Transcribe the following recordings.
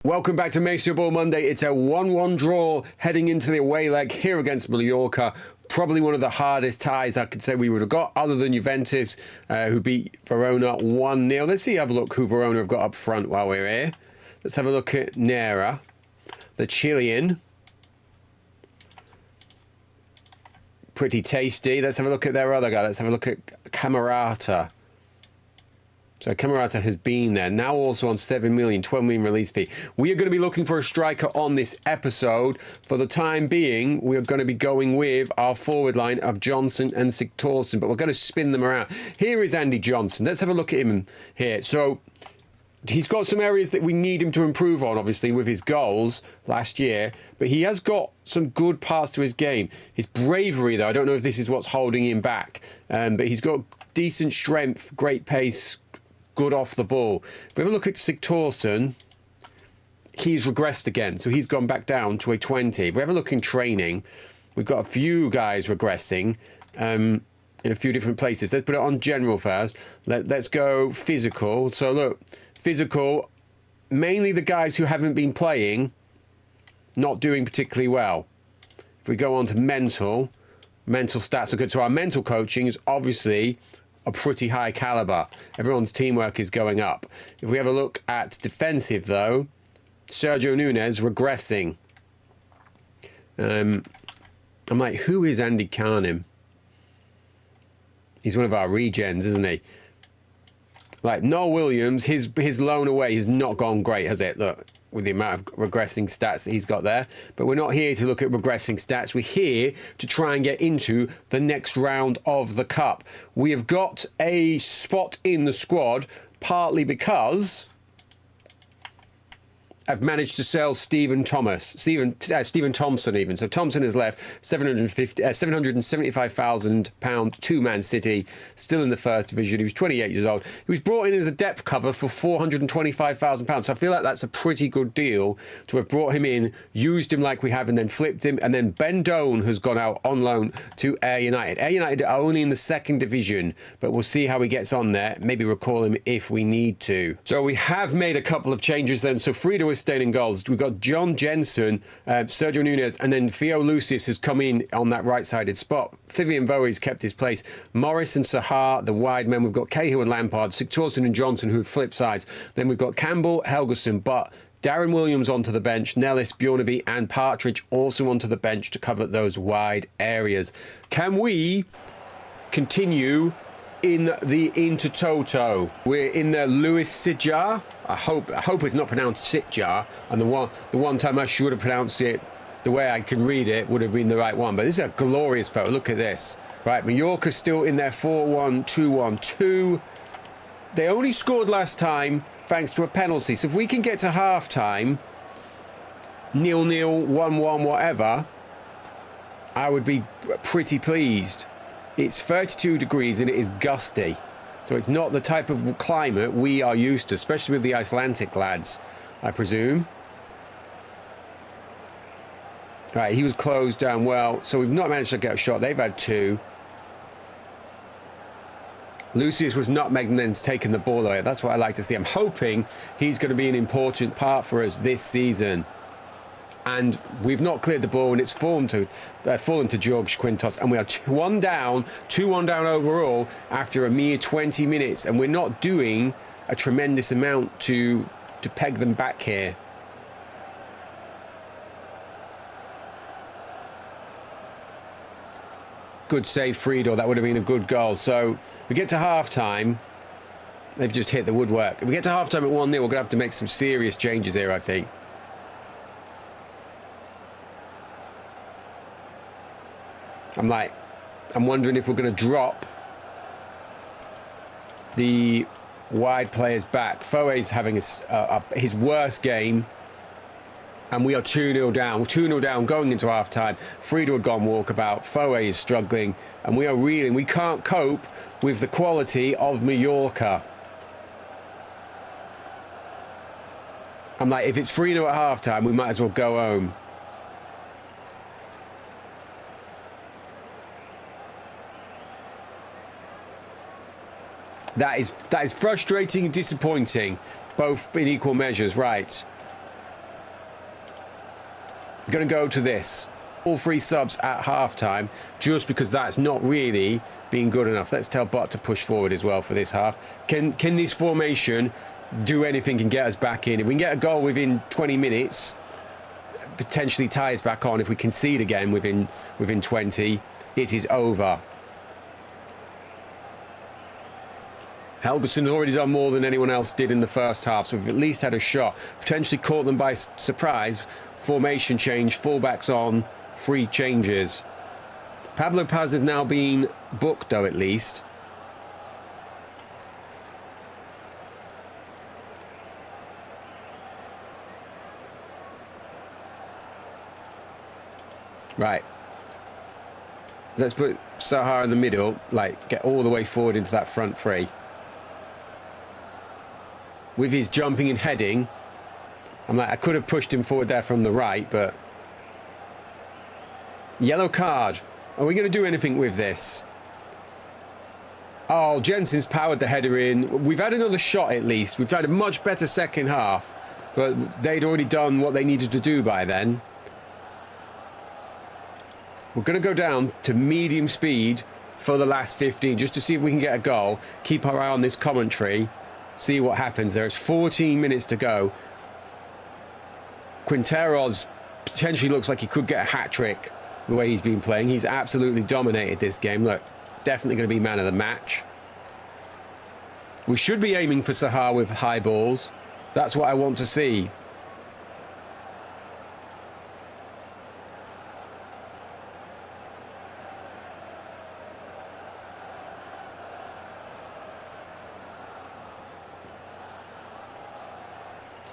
Welcome back to Masio-Ball Monday. It's a 1-1 draw heading into the away leg here against Mallorca. Probably one of the hardest ties I could say we would have got, other than Juventus, who beat Verona 1-0. Let's see, have a look who Verona have got up front while we're here. Let's have a look at Nera, the Chilean. Pretty tasty. Let's have a look at their other guy. Let's have a look at Kamara. So Kamara has been there, now also on 7 million, 12 million release fee. We are going to be looking for a striker on this episode. For the time being, we are going to be going with our forward line of Johnson and Sigthorsson, but we're going to spin them around. Here is Andy Johnson. Let's have a look at him here. So he's got some areas that we need him to improve on, obviously, with his goals last year, but he has got some good parts to his game. His bravery, though, I don't know if this is what's holding him back, but he's got decent strength, great pace, good off the ball. If we have a look at Sigthorsson, he's regressed again, so he's gone back down to a 20. If we have a look in training, we've got a few guys regressing in a few different places. Let's put it on general first. Let's go physical. So look, physical, mainly the guys who haven't been playing, not doing particularly well. If we go on to mental stats are good. So our mental coaching is obviously a pretty high caliber. Everyone's teamwork is going up. If we have a look at defensive, though, Sergio Nunes regressing. I'm like, who is Andy Carnim? He's one of our regens, isn't he? Like, Noel Williams, his loan away has not gone great, has it? Look, with the amount of regressing stats that he's got there. But we're not here to look at regressing stats. We're here to try and get into the next round of the Cup. We have got a spot in the squad, partly because I've managed to sell Stephen Thompson even. So Thompson has left £775,000 to Man City, still in the first division. He was 28 years old. He was brought in as a depth cover for £425,000. So I feel like that's a pretty good deal to have brought him in, used him like we have, and then flipped him. And then Ben Doan has gone out on loan to Ayr United. Ayr United are only in the second division, but we'll see how he gets on there. Maybe recall him if we need to. So we have made a couple of changes then. So Frida was staying in goals. We've got John Jensen, Sergio Nunes, and then Theo Lucius has come in on that right-sided spot. Vivian Bowie's kept his place. Morris and Sahar, the wide men. We've got Cahill and Lampard, Sigthorsson and Johnson, who have flipped sides. Then we've got Campbell, Helgeson, Butt, Darren Williams onto the bench, Nellis, Bjornaby and Partridge also onto the bench to cover those wide areas. Can we continue in the Inter Toto? We're in the Louis Sidjar. I hope it's not pronounced Sitjar, and the one time I should have pronounced it the way I can read it would have been the right one. But this is a glorious photo. Look at this. Right, Mallorca's still in their 4-1-2-1-2. They only scored last time thanks to a penalty. So if we can get to half-time, 0-0, 1-1, whatever, I would be pretty pleased. It's 32 degrees and it is gusty. So it's not the type of climate we are used to, especially with the Icelandic lads, I presume. Right, he was closed down well. So we've not managed to get a shot. They've had two. Lucius was nutmegged and then taken the ball away. That's what I like to see. I'm hoping he's going to be an important part for us this season. And we've not cleared the ball, and it's fallen to George Quintos, and we are 2-1 down overall after a mere 20 minutes, and we're not doing a tremendous amount to peg them back here. Good save, Friedel. That would have been a good goal. So we get to half-time. They've just hit the woodwork. If we get to half-time at 1-0, we're going to have to make some serious changes here, I think. I'm wondering if we're going to drop the wide players back. Foe's having his worst game, and we are 2-0 down. We're 2-0 down going into half-time. Friedel had gone walkabout. Foe is struggling, and we are reeling. We can't cope with the quality of Mallorca. I'm like, if it's 3-0 at half-time, we might as well go home. That is frustrating and disappointing, both in equal measures, right? going to go to this. All 3 subs at half-time, just because that's not really being good enough. Let's tell Bot to push forward as well for this half. Can this formation do anything and get us back in? If we can get a goal within 20 minutes, potentially tie us back on. If we concede again within 20, it is over. Helgeson's already done more than anyone else did in the first half, so we've at least had a shot. Potentially caught them by surprise. Formation change, fullbacks on, 3 changes. Pablo Paz has now been booked, though, at least. Right. Let's put Sahar in the middle, like, get all the way forward into that front 3. With his jumping and heading, I'm like, I could have pushed him forward there from the right, but... Yellow card. Are we going to do anything with this? Oh, Jensen's powered the header in. We've had another shot at least. We've had a much better second half, but they'd already done what they needed to do by then. We're going to go down to medium speed for the last 15, just to see if we can get a goal. Keep our eye on this commentary. See what happens. There's 14 minutes to go. Quinteros potentially looks like he could get a hat-trick the way he's been playing. He's absolutely dominated this game. Look, definitely going to be man of the match. We should be aiming for Sahar with high balls. That's what I want to see.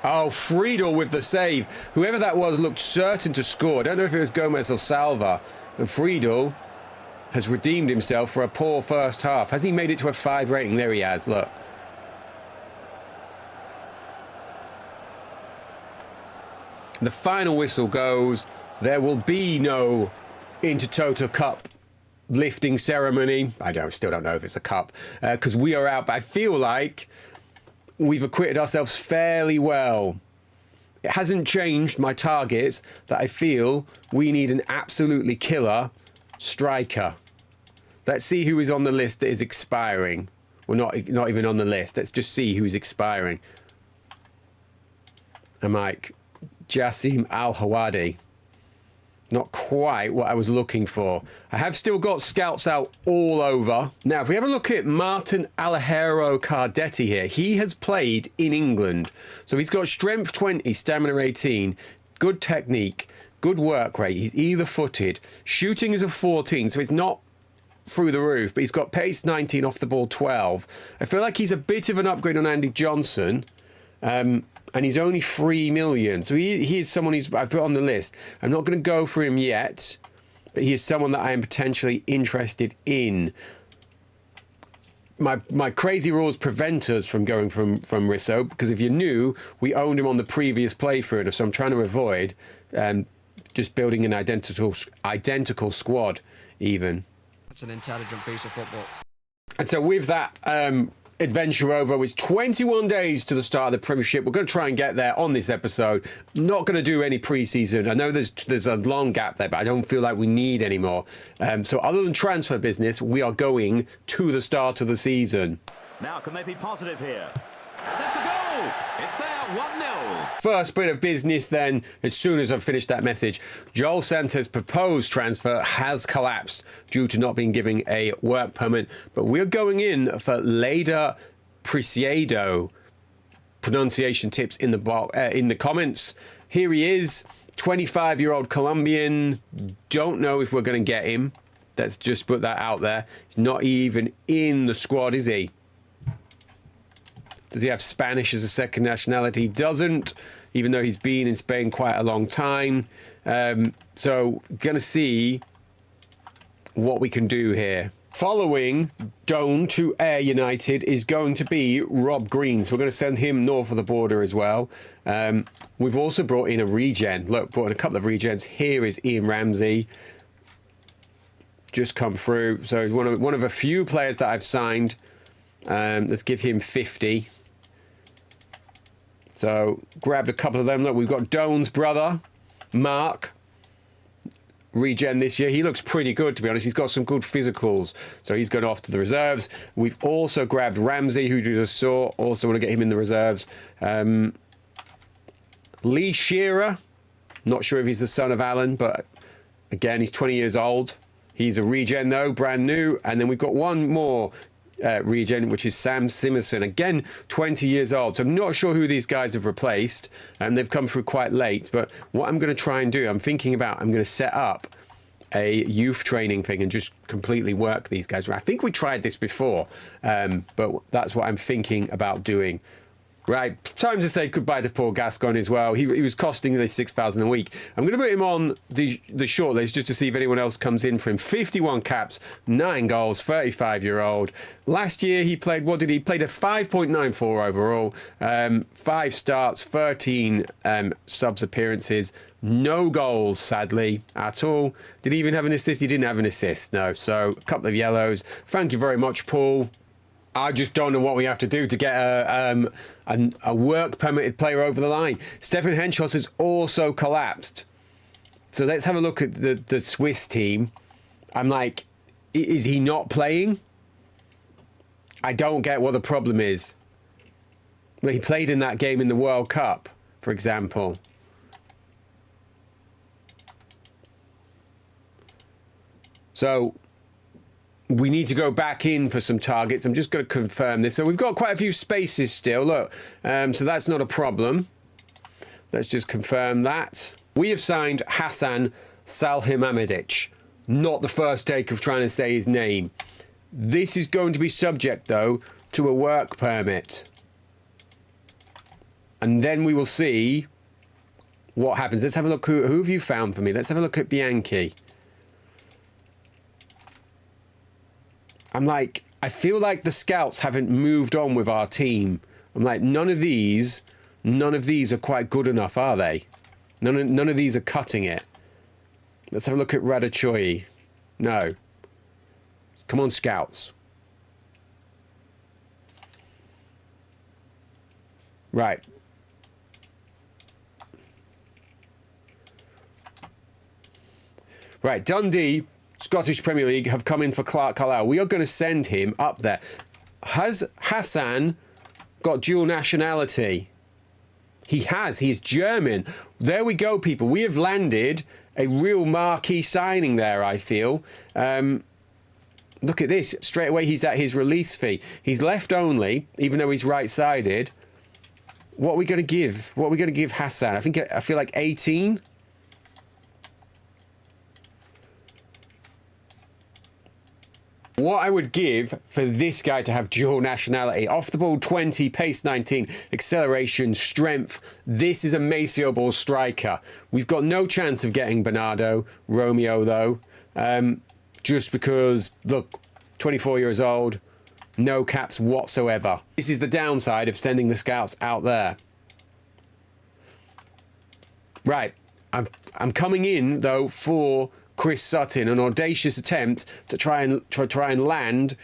Oh, Friedel with the save. Whoever that was looked certain to score. I don't know if it was Gomez or Salva. And Friedel has redeemed himself for a poor first half. Has he made it to a 5 rating? There he has, look. The final whistle goes. There will be no Inter Toto Cup lifting ceremony. Still don't know if it's a cup. Because we are out. But I feel like we've acquitted ourselves fairly well. It hasn't changed my targets that I feel we need an absolutely killer striker. Let's see who is on the list that is expiring. Well, not even on the list. Let's just see who's expiring. I'm like, Jassim Al-Hawadi. Not quite what I was looking for. I have still got scouts out all over. Now, if we have a look at Martin Alejero Cardetti here, he has played in England. So he's got strength 20, stamina 18, good technique, good work rate. He's either-footed. Shooting is a 14, so he's not through the roof, but he's got pace 19, off the ball 12. I feel like he's a bit of an upgrade on Andy Johnson. And he's only 3 million. So he is someone I've put on the list. I'm not going to go for him yet, but he is someone that I am potentially interested in. My crazy rules prevent us from going from Risso, because if you're new, we owned him on the previous playthrough, so I'm trying to avoid just building an identical squad even. That's an intelligent piece of football. And so with that adventure over, it's 21 days to the start of the Premiership. We're going to try and get there on this episode. Not going to do any pre-season. I know there's a long gap there, but I don't feel like we need any more. So other than transfer business, we are going to the start of the season. Now, can they be positive here? That's a goal! It's there, 1-0. First bit of business then, as soon as I've finished that message. Joel Santos' proposed transfer has collapsed due to not being given a work permit, but we're going in for Leda Preciado. Pronunciation tips in the comments. Here he is, 25-year-old Colombian. Don't know if we're going to get him. Let's just put that out there. He's not even in the squad, is he? Does he have Spanish as a second nationality? He doesn't, even though he's been in Spain quite a long time. So, going to see what we can do here. Following Doan to Ayr United is going to be Rob Green. So we're going to send him north of the border as well. We've also brought in a regen. Look, brought in a couple of regens. Here is Ian Ramsey. Just come through. So he's one of a few players that I've signed. Let's give him 50. So grabbed a couple of them. Look, we've got Doan's brother, Mark. regen this year. He looks pretty good, to be honest. He's got some good physicals. So he's gone off to the reserves. We've also grabbed Ramsey, who you just saw. Also want to get him in the reserves. Lee Shearer. Not sure if he's the son of Alan, but again, he's 20 years old. He's a regen, though, brand new. And then we've got one more regen, which is Sam Simerson, again 20 years old. So I'm not sure who these guys have replaced, and they've come through quite late. But what I'm going to try and do, I'm going to set up a youth training thing and just completely work these guys. I think we tried this before, but that's what I'm thinking about doing. Right, time to say goodbye to Paul Gascoigne as well. He was costing me $6,000 a week. I'm going to put him on the shortlist just to see if anyone else comes in for him. 51 caps, 9 goals, 35-year-old. Last year he played, what did he? Played a 5.94 overall, 5 starts, 13 subs appearances, no goals, sadly, at all. Did he even have an assist? He didn't have an assist, no. So a couple of yellows. Thank you very much, Paul. I just don't know what we have to do to get a work permitted player over the line. Stefan Henschos has also collapsed. So let's have a look at the Swiss team. I'm like, is he not playing? I don't get what the problem is. Well, he played in that game in the World Cup, for example. So we need to go back in for some targets. I'm just going to confirm this. So we've got quite a few spaces still, look. So that's not a problem. Let's just confirm that. We have signed Hassan Salihamidzic. Not the first take of trying to say his name. This is going to be subject, though, to a work permit. And then we will see what happens. Let's have a look. Who have you found for me? Let's have a look at Bianchi. I'm like, I feel like the scouts haven't moved on with our team. I'm like, none of these are quite good enough, are they? None of these are cutting it. Let's have a look at Radachoi. No. Come on, scouts. Right. Right, Dundee, Scottish Premier League, have come in for Clark Carlisle. We are going to send him up there. Has Hassan got dual nationality? He has. He is German. There we go, people. We have landed a real marquee signing there, I feel. Look at this. Straight away, he's at his release fee. He's left only, even though he's right-sided. What are we going to give? What are we going to give Hassan? I feel like 18. What I would give for this guy to have dual nationality: off the ball 20, pace 19, acceleration, strength. This is a Masio-Ball striker. We've got no chance of getting Bernardo Romeo, though, just because, look, 24 years old, no caps whatsoever. This is the downside of sending the scouts out there. Right, I'm coming in, though, for Chris Sutton, an audacious attempt to try and land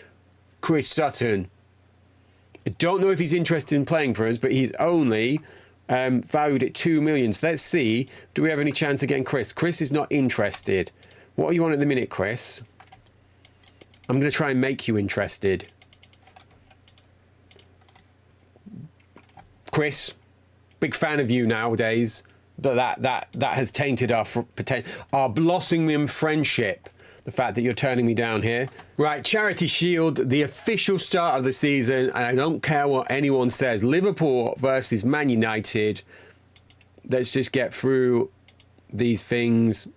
Chris Sutton. I don't know if he's interested in playing for us, but he's only valued at 2 million. So let's see, do we have any chance of getting Chris? Chris is not interested. What are you on at the minute, Chris? I'm going to try and make you interested. Chris, big fan of you nowadays. But that has tainted our blossoming friendship. The fact that you're turning me down here. Right, Charity Shield, the official start of the season, and I don't care what anyone says. Liverpool versus Man United. Let's just get through these things.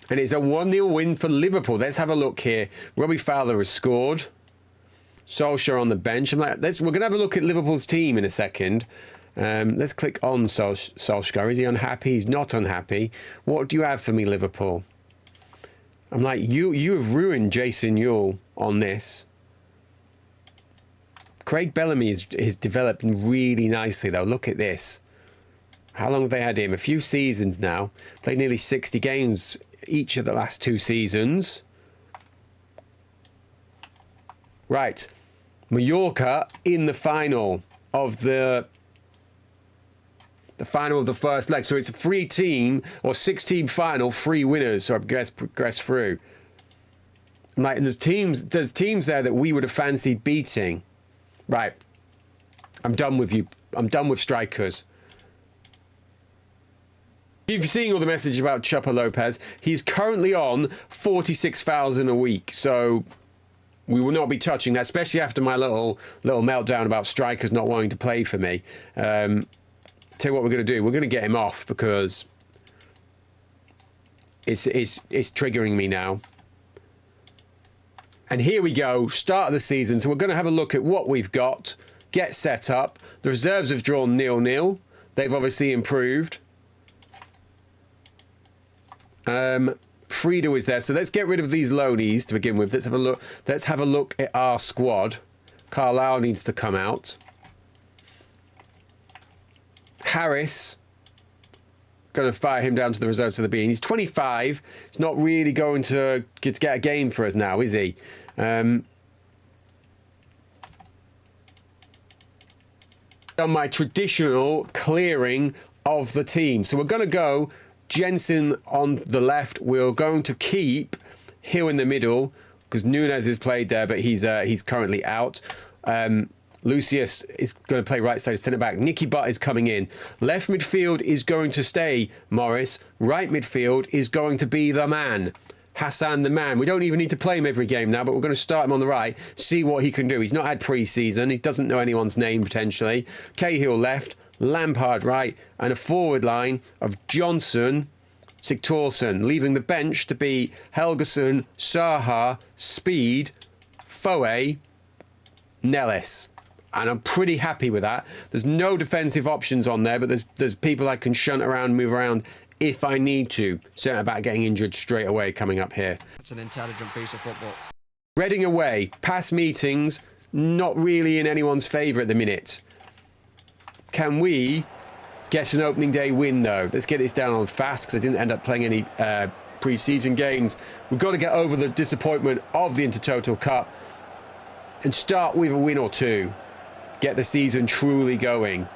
And it's a 1-0 win for Liverpool. Let's have a look here. Robbie Fowler has scored. Solskjaer on the bench. We're going to have a look at Liverpool's team in a second. Let's click on Solskjaer. Is he unhappy? He's not unhappy. What do you have for me, Liverpool? I'm like, you have ruined Jason Ewell on this. Craig Bellamy is developing really nicely, though. Look at this. How long have they had him? A few seasons now. Played nearly 60 games each of the last 2 seasons. Right. Mallorca in the final of the The final of the first leg. So it's a 3-team or 6-team final, 3 winners. So I guess progress through. Like, and there's teams there that we would have fancied beating. Right. I'm done with you. I'm done with strikers. You've seen all the messages about Chopper Lopez. He's currently on 46,000 a week. So we will not be touching that, especially after my little meltdown about strikers not wanting to play for me. Tell you what we're going to do. We're going to get him off because it's triggering me now. And here we go, start of the season. So we're going to have a look at what we've got, get set up. The reserves have drawn 0-0. They've obviously improved. Frida is there. So let's get rid of these loanies to begin with. Let's have a look. Let's have a look at our squad. Carlisle needs to come out. Harris, going to fire him down to the reserves for the bean. He's 25. He's not really going to get a game for us now, is he? Done my traditional clearing of the team. So we're going to go Jensen on the left. We're going to keep Hill in the middle because Nunes is played there, but he's currently out. Lucius is going to play right side centre back. Nicky Butt is coming in. Left midfield is going to stay Morris. Right midfield is going to be the man. Hassan the man. We don't even need to play him every game now, but we're going to start him on the right, see what he can do. He's not had pre-season. He doesn't know anyone's name, potentially. Cahill left, Lampard right, and a forward line of Johnson, Sigthorsson, leaving the bench to be Helgeson, Saha, Speed, Foe, Nellis. And I'm pretty happy with that. There's no defensive options on there, but there's people I can shunt around, move around if I need to. Centre back getting injured straight away coming up here. That's an intelligent piece of football. Reading away. Past meetings, not really in anyone's favour at the minute. Can we get an opening day win, though? Let's get this down on fast because I didn't end up playing any pre-season games. We've got to get over the disappointment of the Inter Toto Cup and start with a win or two. Get the season truly going.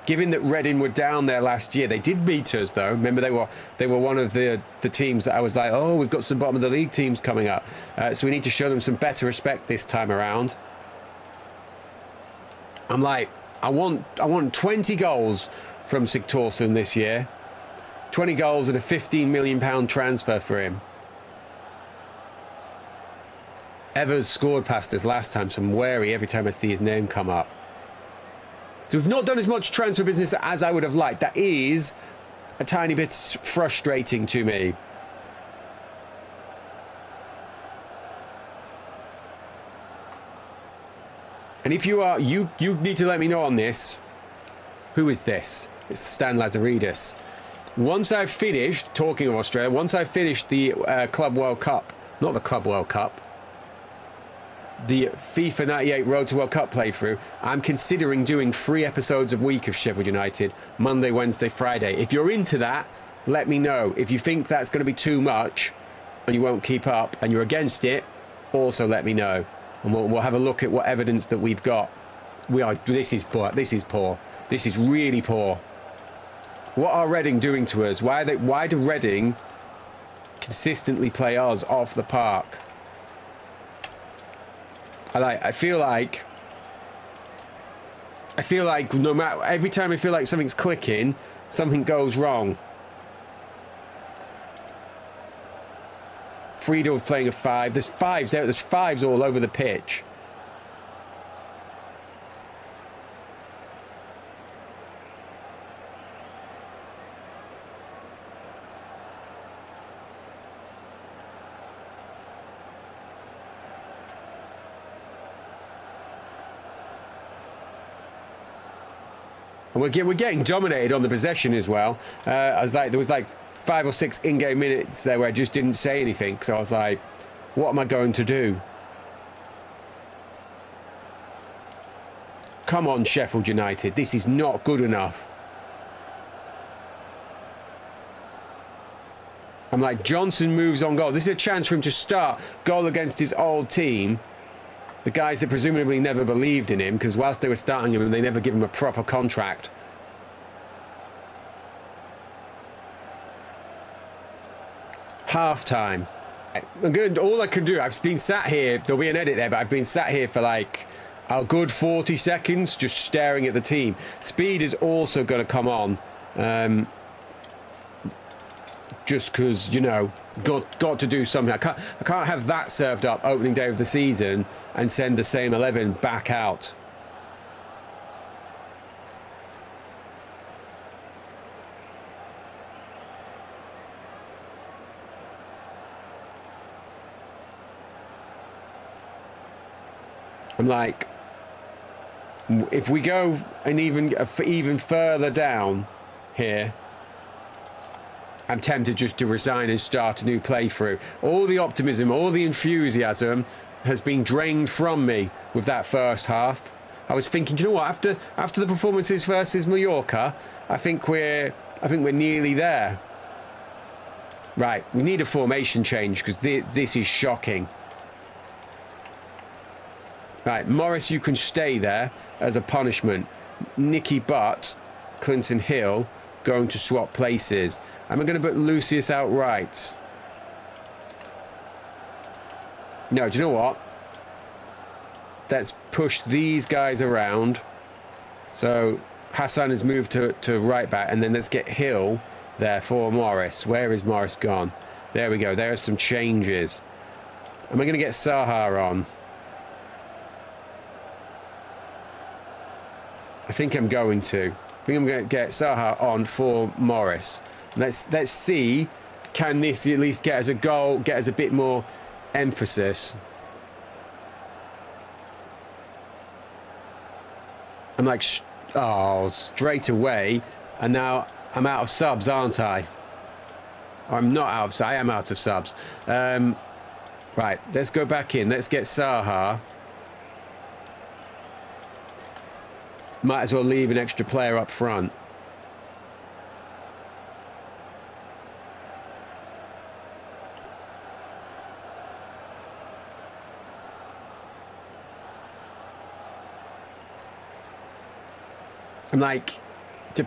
Given that Reading were down there last year, they did beat us though. Remember, they were one of the teams that I was like, oh, we've got some bottom of the league teams coming up, so we need to show them some better respect this time around. I'm like, I want 20 goals from Sigthorsson this year, 20 goals and a £15 million transfer for him. Evers scored past us last time, so I'm wary every time I see his name come up. So we've not done as much transfer business as I would have liked. That is a tiny bit frustrating to me. And if you are, you need to let me know on this. Who is this? It's Stan Lazaridis. Once I've finished, talking of Australia, once I've finished the Club World Cup, not the Club World Cup, the FIFA 98 Road to World Cup playthrough, I'm considering doing 3 episodes a week of Sheff Utd, Monday, Wednesday, Friday. If you're into that, let me know. If you think that's going to be too much and you won't keep up and you're against it, also let me know. And we'll have a look at what evidence that we've got. This is poor. This is poor. This is really poor. What are Reading doing to us? Why do Reading consistently play us off the park? I feel like no matter, every time I feel like something's clicking, something goes wrong. Friedel playing a 5. There's 5s there. There's 5s all over the pitch. And we're getting dominated on the possession as well. There was like 5 or 6 in-game minutes there where I just didn't say anything. So I was like, what am I going to do? Come on, Sheffield United. This is not good enough. I'm like, Johnson moves on goal. This is a chance for him to start goal against his old team. The guys that presumably never believed in him, because whilst they were starting him, they never give him a proper contract. half time. All I can do, I've been sat here, there'll be an edit there, but I've been sat here for like a good 40 seconds just staring at the team. Speed is also going to come on. Just because, you know, got to do something. I can't have that served up opening day of the season and send the same 11 back out. I'm like, if we go and even further down here, I'm tempted just to resign and start a new playthrough. All the optimism, all the enthusiasm has been drained from me with that first half. I was thinking, do you know what? After the performances versus Mallorca, I think we're nearly there. Right, we need a formation change because this is shocking. Right, Morris, you can stay there as a punishment. Nicky Butt, Clinton Hill, going to swap places. Am I going to put Lucius out right? No, do you know what? Let's push these guys around. So Hassan has moved to right back, and then let's get Hill there for Morris. Where is Morris gone? There we go. There are some changes. Am I going to get Sahar on? I think I'm going to. I think I'm going to get Sahar on for Morris. Let's see, can this at least get us a goal, get us a bit more emphasis. I'm like, oh, straight away, and now I'm out of subs, aren't I? I'm not out of subs, I am out of subs. Right, let's go back in. Let's get Sahar. Might as well leave an extra player up front. I'm like,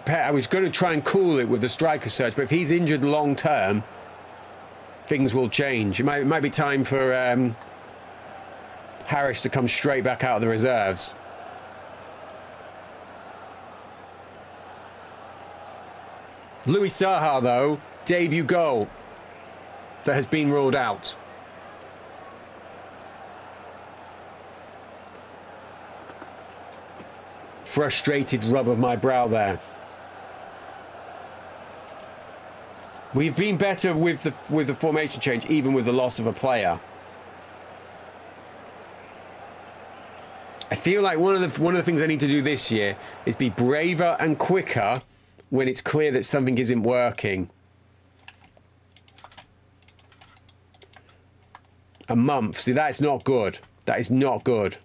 I was going to try and cool it with the striker search, but if he's injured long term, things will change. It might be time for Harris to come straight back out of the reserves. Louis Saha, though, debut goal that has been ruled out. Frustrated rub of my brow there. We've been better with the formation change, even with the loss of a player. I feel like one of the things I need to do this year is be braver and quicker when it's clear that something isn't working. A month. See, that's not good. That is not good.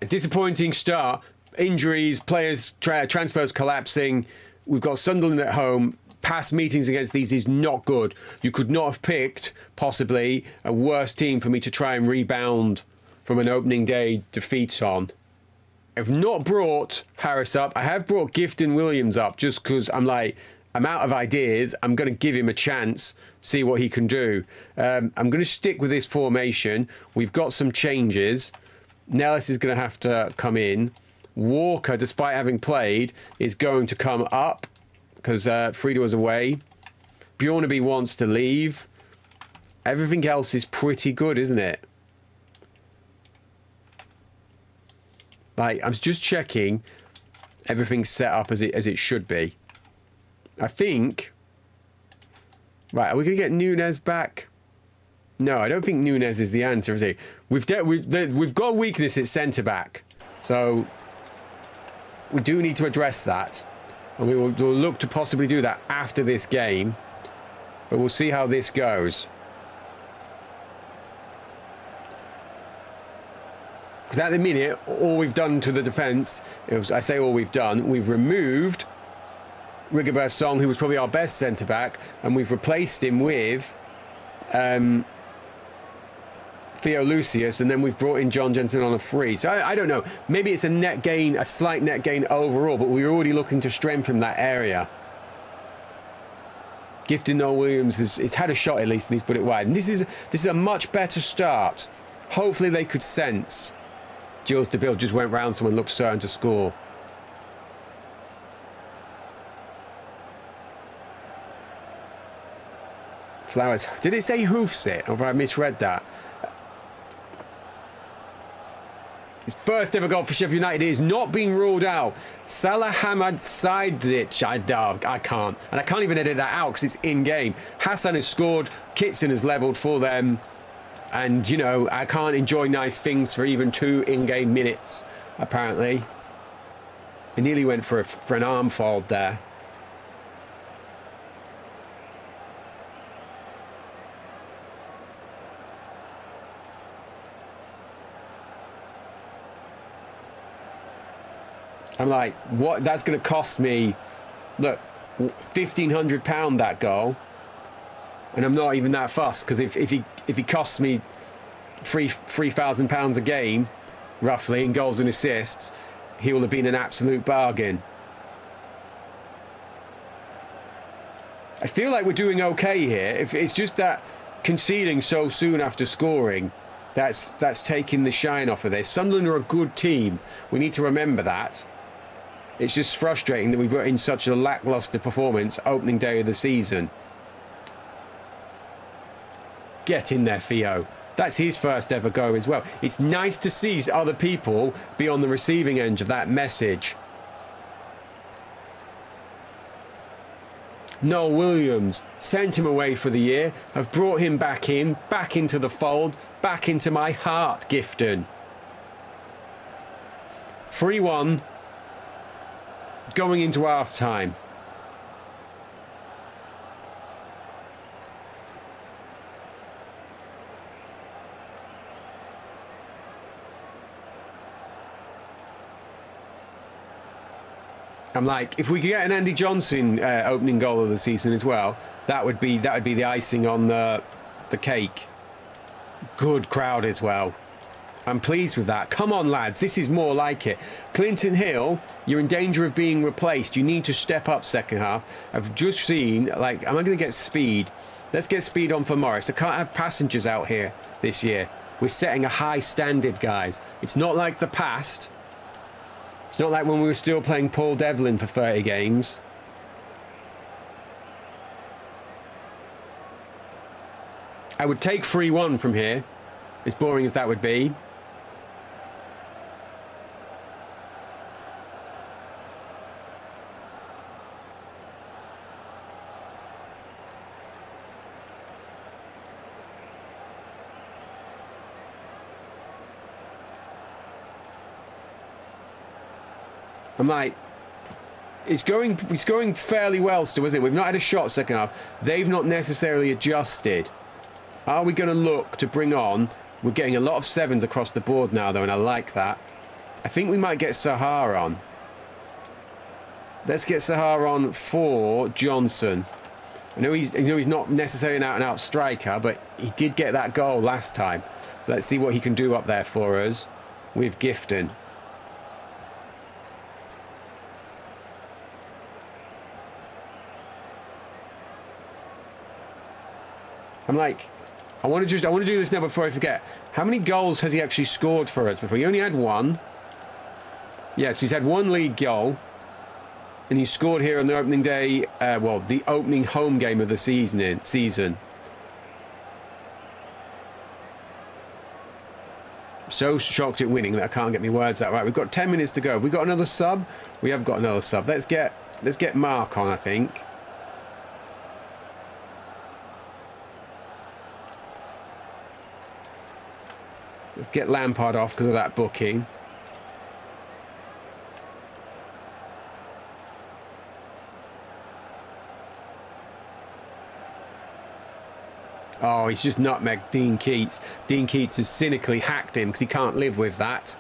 A disappointing start. Injuries, players, transfers collapsing. We've got Sunderland at home. Past meetings against these is not good. You could not have picked, possibly, a worse team for me to try and rebound from an opening day defeat on. I've not brought Harris up. I have brought Gifton Williams up just because I'm out of ideas. I'm going to give him a chance, see what he can do. I'm going to stick with this formation. We've got some changes. Nellis is going to have to come in. Walker, despite having played, is going to come up because Frida was away. Bjornaby wants to leave. Everything else is pretty good, isn't it? Like, I'm just checking everything's set up as it should be. I think... Right, are we going to get Nunes back? No, I don't think Nunes is the answer, is he? We've got a weakness at centre-back. So, we do need to address that. And we'll look to possibly do that after this game. But we'll see how this goes. Because at the minute, all we've done to the defence, I say all we've done, we've removed Rigobert Song, who was probably our best centre-back, and we've replaced him with Theo Lucius, and then we've brought in John Jensen on a free. So I don't know. Maybe it's a net gain, a slight net gain overall, but we're already looking to strengthen that area. Gifted Noel Williams has had a shot at least, and he's put it wide. And this is a much better start. Hopefully they could sense. Jules DeBille just went round someone, looked certain to score. Flowers. Did it say hoofs it, or have I misread that? His first ever goal for Sheff United is not being ruled out. Salah Hamad Saidic. I can't. And I can't even edit that out because it's in-game. Hassan has scored. Kitson has levelled for them. And, you know, I can't enjoy nice things for even 2 in-game minutes, apparently. I nearly went for an arm fold there. I'm like, what? That's going to cost me, look, £1,500 that goal, and I'm not even that fussed because if he costs me £3,000 a game, roughly, in goals and assists, he will have been an absolute bargain. I feel like we're doing okay here. If it's just that conceding so soon after scoring, that's taking the shine off of this. Sunderland are a good team. We need to remember that. It's just frustrating that we put in such a lacklustre performance opening day of the season. Get in there, Theo. That's his first ever go as well. It's nice to see other people be on the receiving end of that message. Noel Williams, sent him away for the year. Have brought him back into the fold, back into my heart, Gifton. 3-1. Going into half time. I'm like, if we could get an Andy Johnson opening goal of the season as well, that would be the icing on the cake. Good crowd as well. I'm pleased with that. Come on, lads. This is more like it. Clinton Hill, you're in danger of being replaced. You need to step up second half. I've just seen, like, am I going to get speed? Let's get speed on for Morris. I can't have passengers out here this year. We're setting a high standard, guys. It's not like the past. It's not like when we were still playing Paul Devlin for 30 games. I would take 3-1 from here, as boring as that would be. I'm like, it's going fairly well still, isn't it? We've not had a shot second half. They've not necessarily adjusted. Are we going to look to bring on? We're getting a lot of 7s across the board now, though, and I like that. I think we might get Sahar on. Let's get Sahar on for Johnson. I know he's not necessarily an out-and-out striker, but he did get that goal last time. So let's see what he can do up there for us with Gifton. I'm like, I want to do this now before I forget. How many goals has he actually scored for us before? He only had 1. Yes, he's had 1 league goal. And he scored here on the opening day, well, the opening home game of the season. So shocked at winning that I can't get my words out right. We've got 10 minutes to go. Have we got another sub? We have got another sub. Let's get Mark on, I think. Let's get Lampard off because of that booking. Oh, he's just nutmegged Dean Keats. Dean Keats has cynically hacked him because he can't live with that.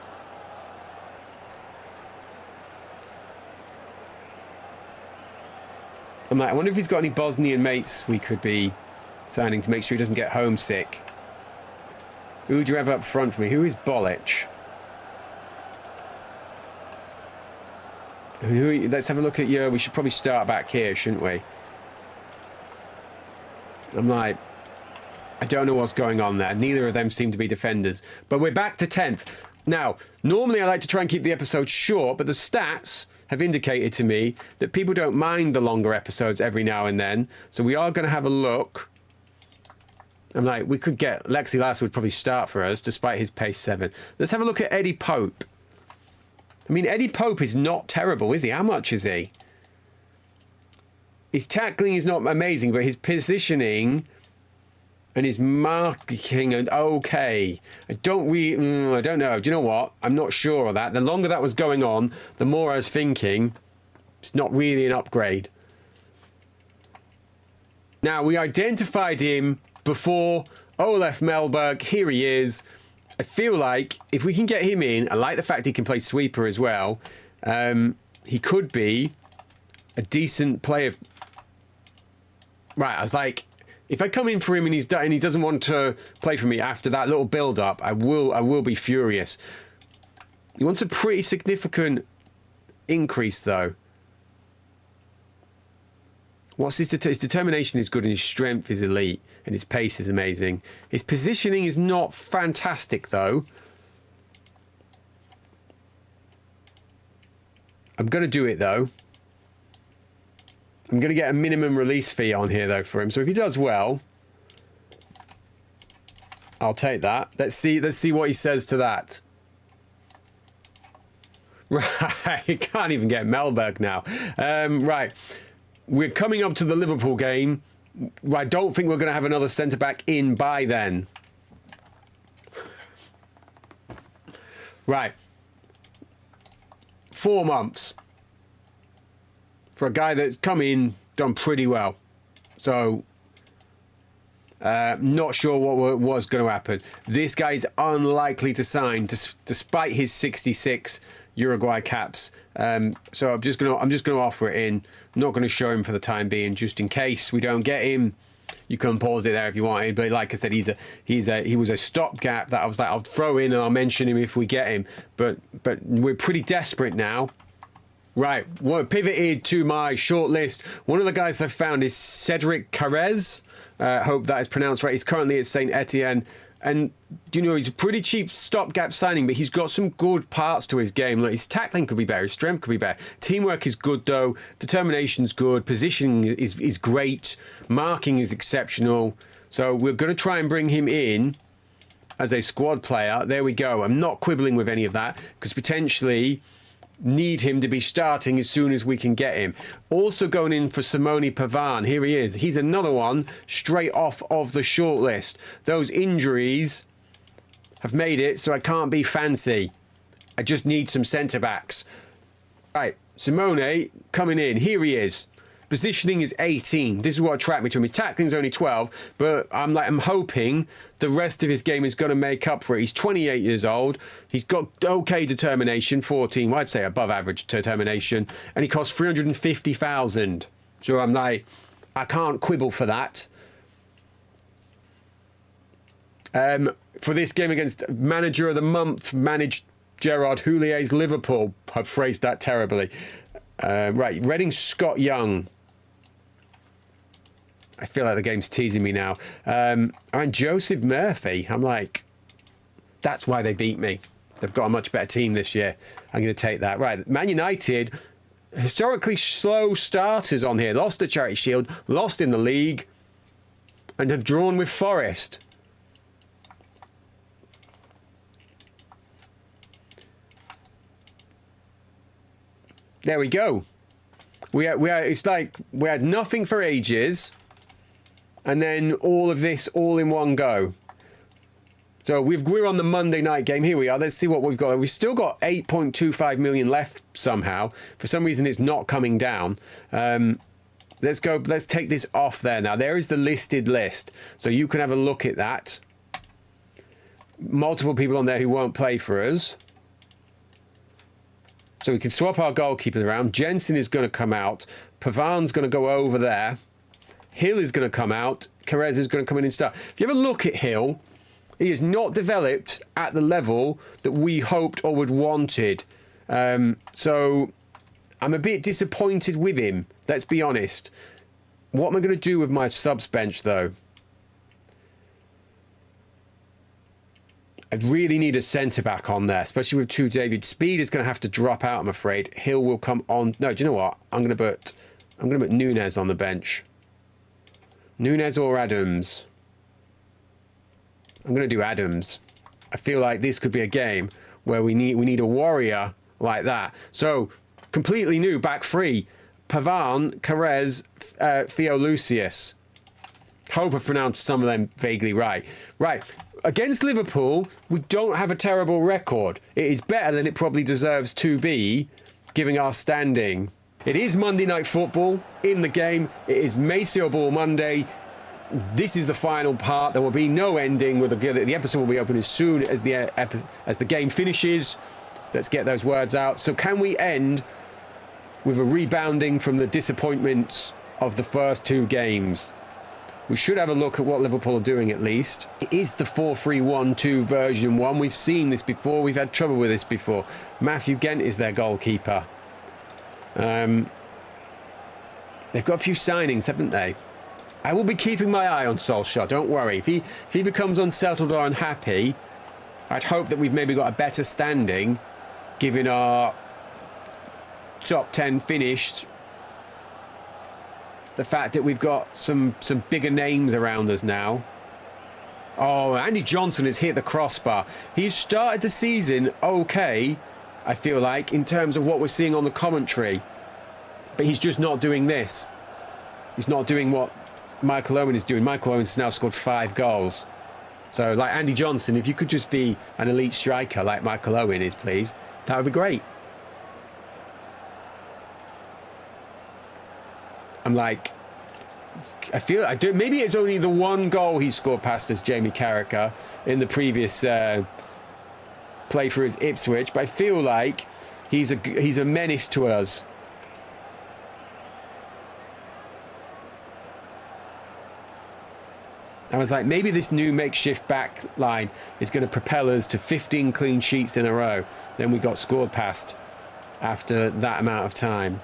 I'm like, I wonder if he's got any Bosnian mates we could be signing to make sure he doesn't get homesick. Who do you have up front for me? Who is Bolich? Let's have a look at you. We should probably start back here, shouldn't we? I'm like, I don't know what's going on there. Neither of them seem to be defenders. But we're back to 10th. Now, normally I like to try and keep the episodes short, but the stats have indicated to me that people don't mind the longer episodes every now and then. So we are going to have a look. I'm like, we could get... Lexi Lass would probably start for us, despite his pace 7. Let's have a look at Eddie Pope. I mean, Eddie Pope is not terrible, is he? How much is he? His tackling is not amazing, but his positioning and his marking are okay. I don't know. Do you know what? I'm not sure of that. The longer that was going on, the more I was thinking it's not really an upgrade. Now, we identified him before Olaf Melberg. Here he is. I feel like if we can get him in, I like the fact he can play sweeper as well. He could be a decent player. Right, I was like, if I come in for him and he doesn't want to play for me after that little build-up, I will be furious. He wants a pretty significant increase, though. What's his determination is good, and his strength is elite, and his pace is amazing. His positioning is not fantastic, though. I'm going to do it, though. I'm going to get a minimum release fee on here, though, for him. So if he does well, I'll take that. Let's see what he says to that. Right, you can't even get Melberg now. Right. We're coming up to the Liverpool game. I don't think we're going to have another centre-back in by then. Right. 4 months. For a guy that's come in, done pretty well. So, not sure what's going to happen. This guy's unlikely to sign, despite his 66 Uruguay caps. So I'm just gonna offer it in. Not going to show him for the time being, just in case we don't get him. You can pause it there if you wanted, but like I said, he was a stopgap that I was like, I'll throw in and I'll mention him if we get him. But we're pretty desperate now. Right, well, pivoted to my short list. One of the guys I found is Cedric Carrez. Hope that is pronounced right. He's currently at Saint Etienne. And, you know, he's a pretty cheap stopgap signing, but he's got some good parts to his game. Like, his tackling could be better, his strength could be better. Teamwork is good, though. Determination's good. Positioning is great. Marking is exceptional. So we're going to try and bring him in as a squad player. There we go. I'm not quibbling with any of that, because potentially need him to be starting as soon as we can get him. Also going in for Simone Pavan. Here he is. He's another one straight off of the shortlist. Those injuries have made it so I can't be fancy. I just need some centre-backs. Right, Simone coming in. Here he is. Positioning is 18. This is what attracted me to him. His tackling is only 12, but I'm hoping the rest of his game is going to make up for it. He's 28 years old. He's got okay determination, 14. Well, I'd say above average determination, and he costs 350,000. So I'm like, I can't quibble for that. For this game against Manager of the Month, managed Gerard Houlier's Liverpool. I've phrased that terribly. Right, Reading Scott Young. I feel like the game's teasing me now. And Joseph Murphy. I'm like, that's why they beat me. They've got a much better team this year. I'm going to take that. Right, Man United, historically slow starters on here. Lost the Charity Shield, lost in the league, and have drawn with Forest. There we go. It's like we had nothing for ages, and then all of this all in one go. So we're on the Monday night game. Here we are. Let's see what we've got. We've still got 8.25 million left somehow. For some reason, it's not coming down. Let's go. Let's take this off there now. There is the listed list, so you can have a look at that. Multiple people on there who won't play for us. So we can swap our goalkeepers around. Jensen is going to come out. Pavan's going to go over there. Hill is going to come out. Carrez is going to come in and start. If you have a look at Hill, He has not developed at the level that we hoped or would wanted. So I'm a bit disappointed with him, let's be honest. What am I going to do with my subs bench, though? I really need a centre-back on there, especially with True David. Speed is going to have to drop out, I'm afraid. Hill will come on. No, do you know what? I'm going to put Nunes on the bench. Nunes or Adams. I'm going to do Adams. I feel like this could be a game where we need a warrior like that. So, completely new, back three. Pavan, Carez, Theo Lucius. Hope I've pronounced some of them vaguely right. Right. Against Liverpool, we don't have a terrible record. It is better than it probably deserves to be, given our standing. It is Monday Night Football in the game. It is Masio-Ball Monday. This is the final part. There will be no ending. The episode will be open as soon as the game finishes. Let's get those words out. So can we end with a rebounding from the disappointments of the first two games? We should have a look at what Liverpool are doing at least. It is the 4-3-1-2 version 1. We've seen this before. We've had trouble with this before. Matthew Gent is their goalkeeper. They've got a few signings, haven't they? I will be keeping my eye on Solskjaer, don't worry. If he becomes unsettled or unhappy, I'd hope that we've maybe got a better standing, given our top 10 finished. The fact that we've got some bigger names around us now. Oh, Andy Johnson has hit the crossbar. He's started the season okay, I feel like, in terms of what we're seeing on the commentary. But he's just not doing this. He's not doing what Michael Owen is doing. Michael Owen's now scored 5 goals. So, like Andy Johnson, if you could just be an elite striker like Michael Owen is, please, that would be great. I'm like, I feel I do. Maybe it's only the one goal he scored past us, Jamie Carragher, in the previous play for his Ipswich. But I feel like he's a menace to us. I was like, maybe this new makeshift back line is going to propel us to 15 clean sheets in a row. Then we got scored past after that amount of time.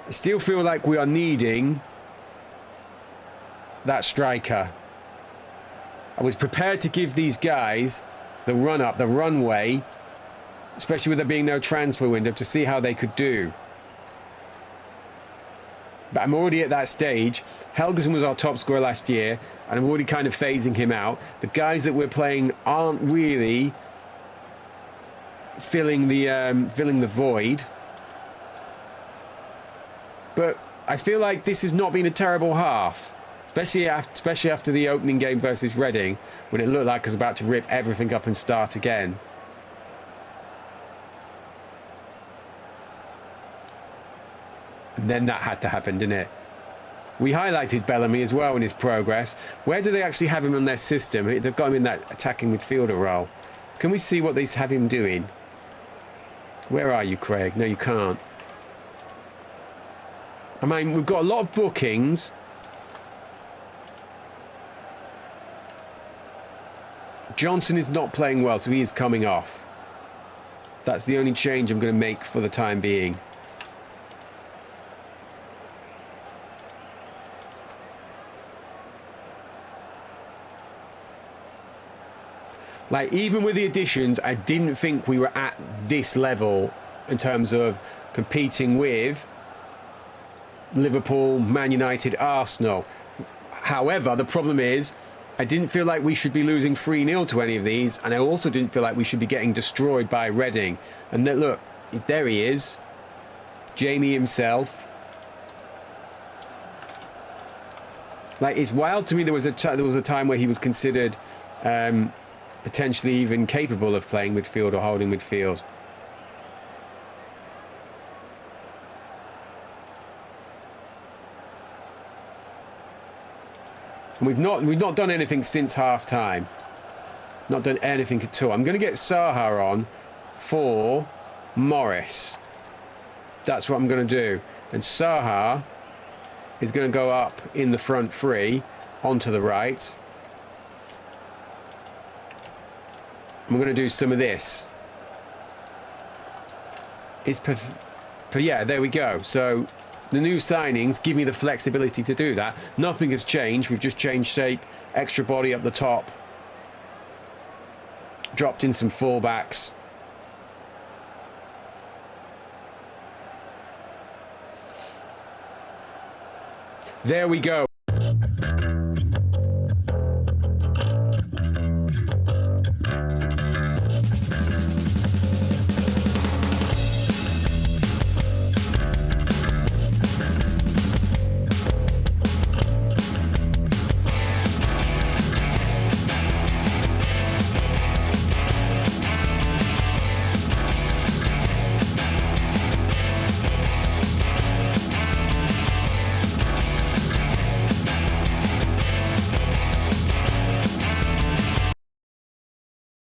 I still feel like we are needing that striker. I was prepared to give these guys the run-up, the runway, especially with there being no transfer window, to see how they could do. But I'm already at that stage. Helgeson was our top scorer last year, and I'm already kind of phasing him out. The guys that we're playing aren't really filling the void. But I feel like this has not been a terrible half, especially after the opening game versus Reading, when it looked like it was about to rip everything up and start again. And then that had to happen, didn't it? We highlighted Bellamy as well in his progress. Where do they actually have him on their system? They've got him in that attacking midfielder role. Can we see what they have him doing? Where are you, Craig? No, you can't. I mean, we've got a lot of bookings. Johnson is not playing well, so he is coming off. That's the only change I'm going to make for the time being. Like, even with the additions, I didn't think we were at this level in terms of competing with Liverpool, Man United, Arsenal. However, the problem is I didn't feel like we should be losing 3-0 to any of these, and I also didn't feel like we should be getting destroyed by Reading. And then, look, there he is, Jamie himself. Like, it's wild to me there was a time where he was considered potentially even capable of playing midfield or holding midfield. And we've not done anything since half time. Not done anything at all. I'm going to get Saha on for Morris. That's what I'm going to do. And Saha is going to go up in the front three onto the right. I'm going to do some of this. Yeah, there we go. So the new signings give me the flexibility to do that. Nothing has changed. We've just changed shape, extra body up the top, dropped in some fullbacks. There we go.